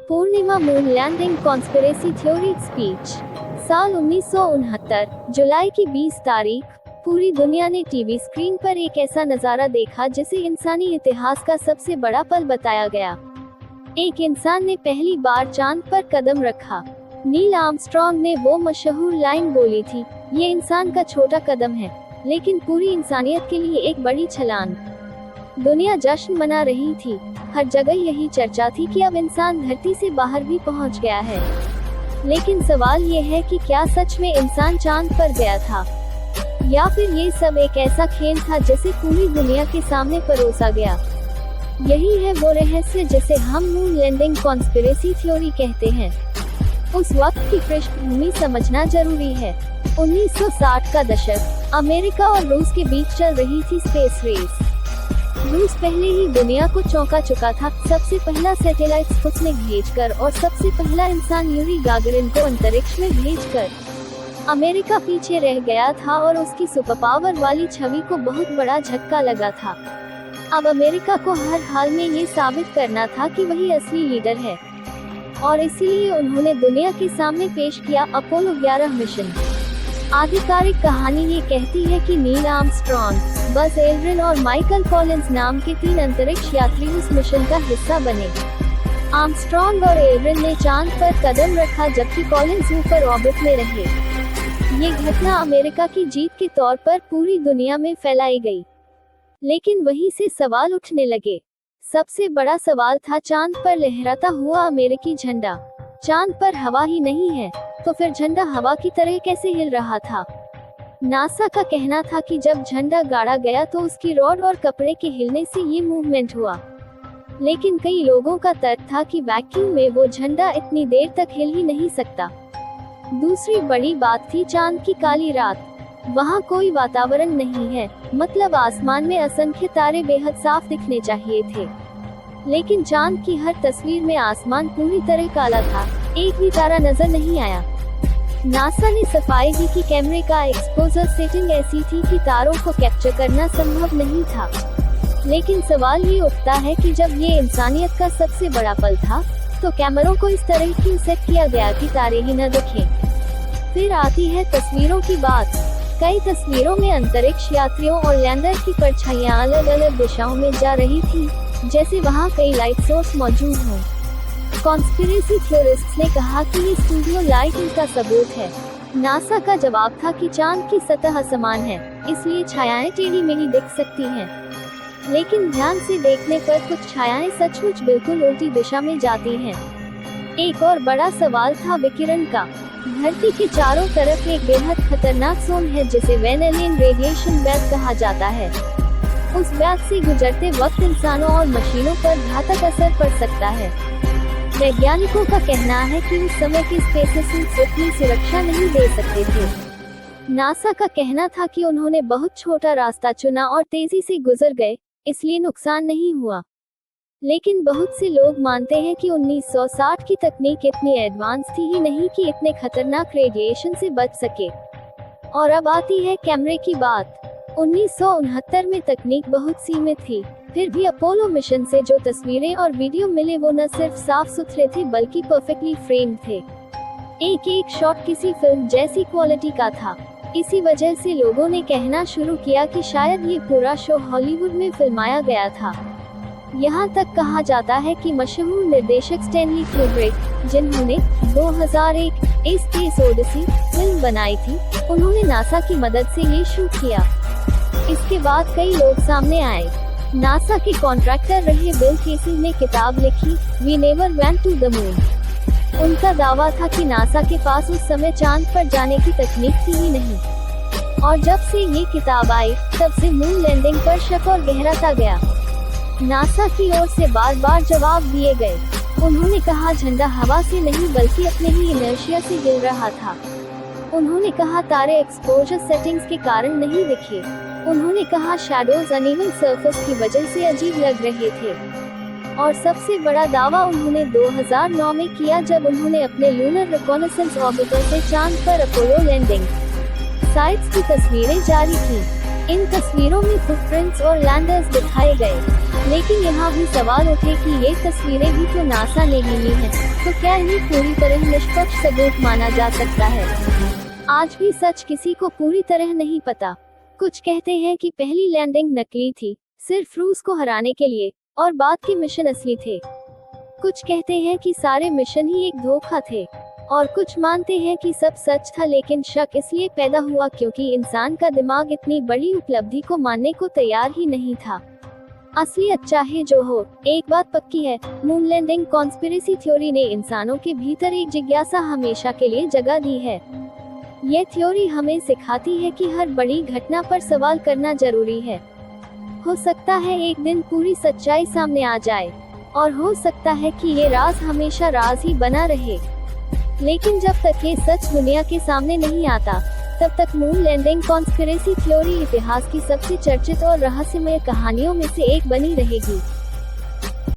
पूर्णिमा moon landing conspiracy theory speech. साल 1969 जुलाई की 20 तारीख, पूरी दुनिया ने टीवी स्क्रीन पर एक ऐसा नजारा देखा जिसे इंसानी इतिहास का सबसे बड़ा पल बताया गया। एक इंसान ने पहली बार चांद पर कदम रखा। नील आर्मस्ट्रॉन्ग ने वो मशहूर लाइन बोली थी, ये इंसान का छोटा कदम है, लेकिन पूरी इंसानियत के लिए एक बड़ी छलांग। दुनिया जश्न मना रही थी, हर जगह यही चर्चा थी कि अब इंसान धरती से बाहर भी पहुंच गया है। लेकिन सवाल ये है कि क्या सच में इंसान चांद पर गया था, या फिर ये सब एक ऐसा खेल था जिसे पूरी दुनिया के सामने परोसा गया। यही है वो रहस्य जिसे हम मून लैंडिंग कॉन्स्पिरेसी थ्योरी कहते हैं। उस वक्त की पृष्ठभूमि समझना जरूरी है। 1960 का दशक, अमेरिका और रूस के बीच चल रही थी स्पेस रेस। रूस पहले ही दुनिया को चौंका चुका था, सबसे पहला सैटेलाइट स्पुतनिक भेजकर और सबसे पहला इंसान यूरी गागरिन को अंतरिक्ष में भेजकर। अमेरिका पीछे रह गया था और उसकी सुपर पावर वाली छवि को बहुत बड़ा झटका लगा था। अब अमेरिका को हर हाल में ये साबित करना था कि वही असली लीडर है, और इसीलिए उन्होंने दुनिया के सामने पेश किया अपोलो 11 मिशन। आधिकारिक कहानी ये कहती है कि नील आर्मस्ट्रॉन्ग, बज एल्ड्रिन और माइकल कॉलिंस नाम के 3 अंतरिक्ष यात्री उस मिशन का हिस्सा बने। आर्मस्ट्रॉन्ग और एल्ड्रिन ने चांद पर कदम रखा जबकि कॉलिंस ऊपर ऑर्बिट में रहे। ये घटना अमेरिका की जीत के तौर पर पूरी दुनिया में फैलाई गई। लेकिन वहीं से सवाल उठने लगे। सबसे बड़ा सवाल था चांद पर लहराता हुआ अमेरिकी झंडा। चांद पर हवा ही नहीं है, तो फिर झंडा हवा की तरह कैसे हिल रहा था? नासा का कहना था कि जब झंडा गाड़ा गया तो उसकी रॉड और कपड़े के हिलने से ये मूवमेंट हुआ। लेकिन कई लोगों का तर्क था कि वैक्यूम में वो झंडा इतनी देर तक हिल ही नहीं सकता। दूसरी बड़ी बात थी चांद की काली रात। वहाँ कोई वातावरण नहीं है, मतलब आसमान में असंख्य तारे बेहद साफ दिखने चाहिए थे। लेकिन चांद की हर तस्वीर में आसमान पूरी तरह काला था, एक भी तारा नजर नहीं आया। नासा ने सफाई दी कि कैमरे का एक्सपोजर सेटिंग ऐसी थी कि तारों को कैप्चर करना संभव नहीं था। लेकिन सवाल ये उठता है कि जब ये इंसानियत का सबसे बड़ा पल था, तो कैमरों को इस तरह क्यों सेट किया गया कि तारे ही न दिखें? फिर आती है तस्वीरों की बात। कई तस्वीरों में अंतरिक्ष यात्रियों और लैंडर की परछाइयां अलग अलग दिशाओं में जा रही थी, जैसे वहाँ कई लाइट सोर्स मौजूद हों। कॉन्स्पिरेसी थ्योरिस्ट्स ने कहा कि ये स्टूडियो लाइट इनका सबूत है। नासा का जवाब था कि चांद की सतह असमान है, इसलिए छायाएं टेढ़ी मेढ़ी दिख सकती हैं। लेकिन ध्यान से देखने पर कुछ छायाएं सचमुच बिल्कुल उल्टी दिशा में जाती हैं। एक और बड़ा सवाल था विकिरण का। धरती के चारों तरफ एक बेहद खतरनाक जोन है जिसे वेनेलियन रेडिएशन बेल्ट कहा जाता है। उस बेल्ट से गुजरते वक्त इंसानों और मशीनों पर घातक असर पड़ सकता है। वैज्ञानिकों का कहना है कि उस समय के स्पेससूट्स उतनी सुरक्षा नहीं दे सकते थे। नासा का कहना था कि उन्होंने बहुत छोटा रास्ता चुना और तेजी से गुजर गए, इसलिए नुकसान नहीं हुआ। लेकिन बहुत से लोग मानते हैं कि 1960 की तकनीक इतनी एडवांस थी ही नहीं कि इतने खतरनाक रेडिएशन से बच सके। और अब आती है कैमरे की बात। 1969 में तकनीक बहुत सीमित थी, फिर भी अपोलो मिशन से जो तस्वीरें और वीडियो मिले वो न सिर्फ साफ सुथरे थे बल्कि परफेक्टली फ्रेम्ड थे। एक एक शॉट किसी फिल्म जैसी क्वालिटी का था। इसी वजह से लोगों ने कहना शुरू किया कि शायद ये पूरा शो हॉलीवुड में फिल्माया गया था। यहाँ तक कहा जाता है कि मशहूर निर्देशक स्टैनली क्यूब्रिक, जिन्होंने 2001 ए स्पेस ओडिसी फिल्म बनाई थी, उन्होंने नासा की मदद से ये शूट किया। इसके बाद कई लोग सामने आए। नासा के कॉन्ट्रैक्टर रहे बिल केसी ने किताब लिखी, we never went to the moon. उनका दावा था कि नासा के पास उस समय चांद पर जाने की तकनीक थी ही नहीं। और जब से ये किताब आई, तब से मून लैंडिंग पर शक और गहराता गया। नासा की ओर से बार बार जवाब दिए गए। उन्होंने कहा झंडा हवा से नहीं बल्कि अपने ही इनर्शिया से हिल रहा था। उन्होंने कहा तारे एक्सपोजर सेटिंग्स के कारण नहीं दिखे। उन्होंने कहा शैडोज अनइवन सरफेस की वजह से अजीब लग रहे थे। और सबसे बड़ा दावा उन्होंने 2009 में किया जब उन्होंने अपने लूनर रिकॉनेसेंस ऑर्बिटर से चांद पर अपोलो लैंडिंग साइट्स की तस्वीरें जारी की। इन तस्वीरों में फुटप्रिंट्स और लैंडर्स दिखाए गए, लेकिन यहाँ भी सवाल उठे कि ये तस्वीरें भी तो नासा ने ली हैं, तो क्या इन्हें पूरी तरह निष्पक्ष सबूत माना जा सकता है? आज भी सच किसी को पूरी तरह नहीं पता। कुछ कहते हैं कि पहली लैंडिंग नकली थी, सिर्फ रूस को हराने के लिए, और बाद के मिशन असली थे। कुछ कहते हैं कि सारे मिशन ही एक धोखा थे, और कुछ मानते हैं कि सब सच था, लेकिन शक इसलिए पैदा हुआ क्योंकि इंसान का दिमाग इतनी बड़ी उपलब्धि को मानने को तैयार ही नहीं था। असलियत चाहे जो हो, एक बात पक्की है, मून लैंडिंग कॉन्स्पिरेसी थ्योरी ने इंसानों के भीतर एक जिज्ञासा हमेशा के लिए जगा दी है। ये थ्योरी हमें सिखाती है कि हर बड़ी घटना पर सवाल करना जरूरी है। हो सकता है एक दिन पूरी सच्चाई सामने आ जाए, और हो सकता है कि ये राज हमेशा राज ही बना रहे। लेकिन जब तक ये सच दुनिया के सामने नहीं आता, तब तक मून लैंडिंग कॉन्स्पिरेसी थ्योरी इतिहास की सबसे चर्चित और रहस्यमय कहानियों में से एक बनी रहेगी।